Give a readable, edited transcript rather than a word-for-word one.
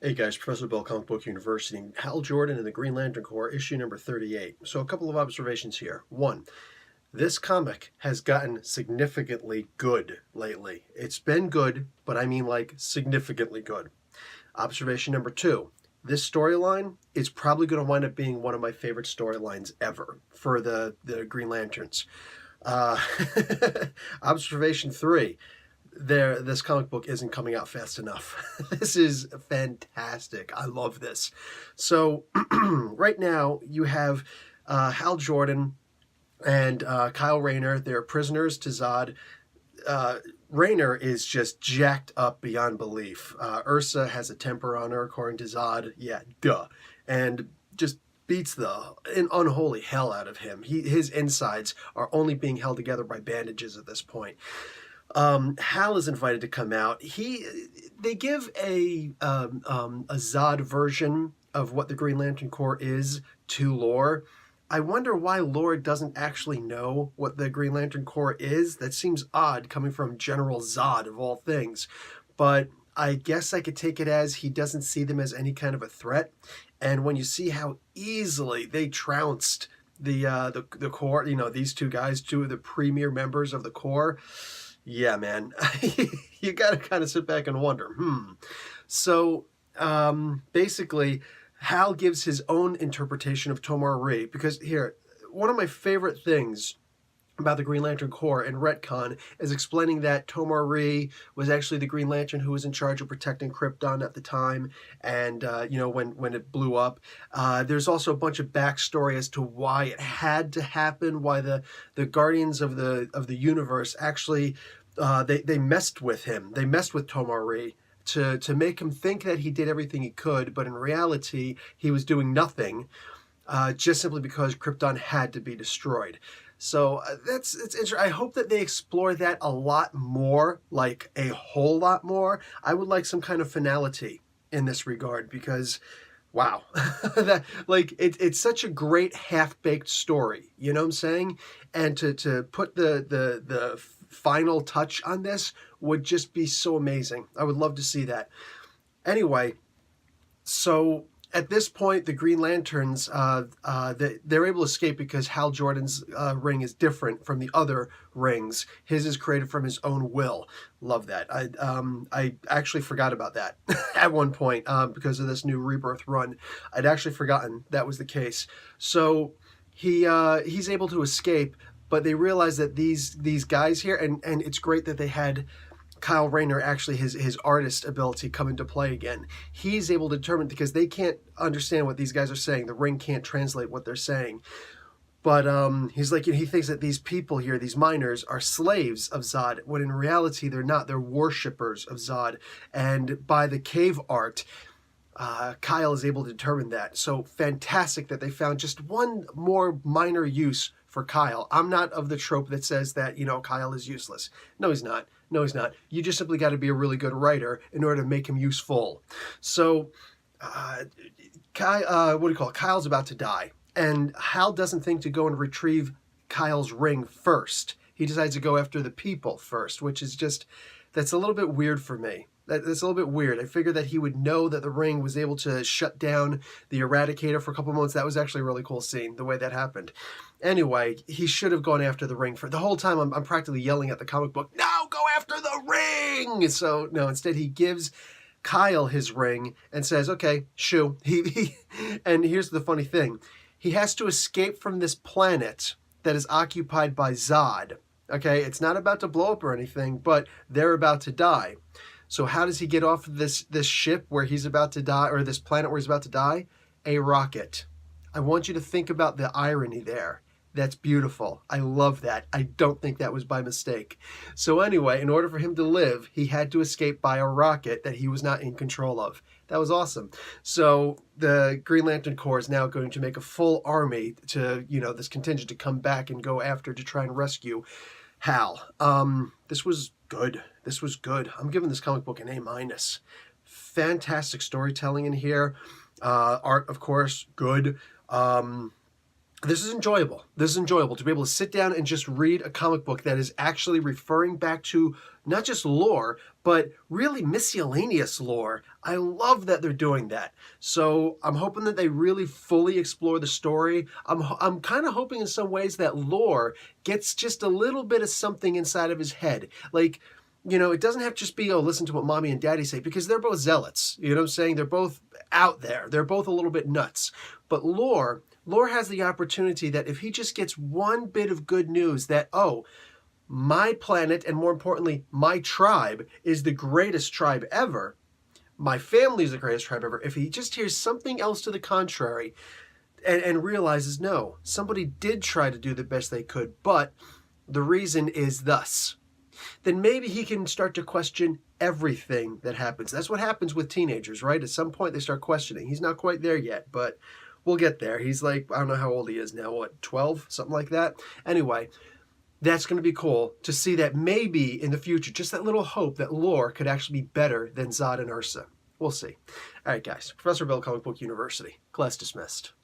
Hey guys, Professor Bill, Comic Book University. Hal Jordan and the Green Lantern Corps, issue number 38. So a couple of observations here. One, this comic has gotten significantly good lately. It's been good, but I mean like significantly good. Observation number two, this storyline is probably going to wind up being one of my favorite storylines ever for the Green Lanterns. Uh, Observation three, this comic book isn't coming out fast enough. This is fantastic. I love this. So right now you have Hal Jordan and Kyle Rayner. They're prisoners to Zod. Rayner is just jacked up beyond belief. Ursa has a temper on her, according to Zod. Yeah, duh. And just beats the unholy hell out of him. His insides are only being held together by bandages at this point. Hal is invited to come out. They give a Zod version of what the Green Lantern Corps is to Lore. I wonder why Lore doesn't actually know what the Green Lantern Corps is. That seems odd coming from General Zod of all things. But I guess I could take it as he doesn't see them as any kind of a threat. And when you see how easily they trounced the Corps, these two guys, two of the premier members of the Corps. Yeah, man, you got to kind of sit back and wonder, So basically, Hal gives his own interpretation of Tomar-Re, because here, one of my favorite things about the Green Lantern Corps in Retcon is explaining that Tomar-Re was actually the Green Lantern who was in charge of protecting Krypton at the time, and when it blew up. There's also a bunch of backstory as to why it had to happen, why the Guardians of the Universe actually they messed with him. They messed with Tomar-Re to make him think that he did everything he could, but in reality he was doing nothing, just simply because Krypton had to be destroyed. So it's interesting. I hope that they explore that a lot more, like a whole lot more. I would like some kind of finality in this regard, because wow, it's such a great half-baked story, you know what I'm saying? And to put the final touch on this would just be so amazing. I would love to see that. Anyway, so at this point, the Green Lanterns, they're able to escape because Hal Jordan's ring is different from the other rings. His is created from his own will. Love that. I actually forgot about that at one point because of this new Rebirth run. I'd actually forgotten that was the case. So he's able to escape, but they realize that these guys here, and it's great that they had Kyle Rayner, actually his artist ability, come into play again. He's able to determine, because they can't understand what these guys are saying. The ring can't translate what they're saying. But he's like, he thinks that these people here, these miners, are slaves of Zod, when in reality they're not. They're worshippers of Zod. And by the cave art, Kyle is able to determine that. So fantastic that they found just one more minor use for Kyle. I'm not of the trope that says that, Kyle is useless. No, he's not. No, he's not. You just simply got to be a really good writer in order to make him useful. So, Kyle's about to die. And Hal doesn't think to go and retrieve Kyle's ring first. He decides to go after the people first, which is that's a little bit weird for me. That's a little bit weird. I figured that he would know that the ring was able to shut down the Eradicator for a couple months. That was actually a really cool scene, the way that happened. Anyway, he should have gone after the ring. For the whole time, I'm practically yelling at the comic book, "No, go after the ring!" So, no, instead he gives Kyle his ring and says, "Okay, shoo." And here's the funny thing. He has to escape from this planet that is occupied by Zod. Okay, it's not about to blow up or anything, but they're about to die. So how does he get off this ship where he's about to die, or this planet where he's about to die? A rocket. I want you to think about the irony there. That's beautiful. I love that. I don't think that was by mistake. So anyway, in order for him to live, he had to escape by a rocket that he was not in control of. That was awesome. So the Green Lantern Corps is now going to make a full army to, this contingent to come back and go after to try and rescue Hal. This was good. This was good. I'm giving this comic book an A-. Fantastic storytelling in here. Art, of course, good. This is enjoyable. This is enjoyable to be able to sit down and just read a comic book that is actually referring back to not just lore, but really miscellaneous lore. I love that they're doing that. So I'm hoping that they really fully explore the story. I'm kind of hoping in some ways that lore gets just a little bit of something inside of his head. Like, you know, it doesn't have to just be, oh, listen to what mommy and daddy say, because they're both zealots. You know what I'm saying? They're both out there. They're both a little bit nuts. But lore has the opportunity that if he just gets one bit of good news that, oh, my planet, and more importantly, my tribe is the greatest tribe ever, my family is the greatest tribe ever, if he just hears something else to the contrary and realizes, no, somebody did try to do the best they could, but the reason is thus, then maybe he can start to question everything that happens. That's what happens with teenagers, right? At some point, they start questioning. He's not quite there yet, but we'll get there. He's like, I don't know how old he is now, what, 12? Something like that? Anyway, that's going to be cool to see that maybe in the future, just that little hope that lore could actually be better than Zod and Ursa. We'll see. All right, guys. Professor Bill, Comic Book University. Class dismissed.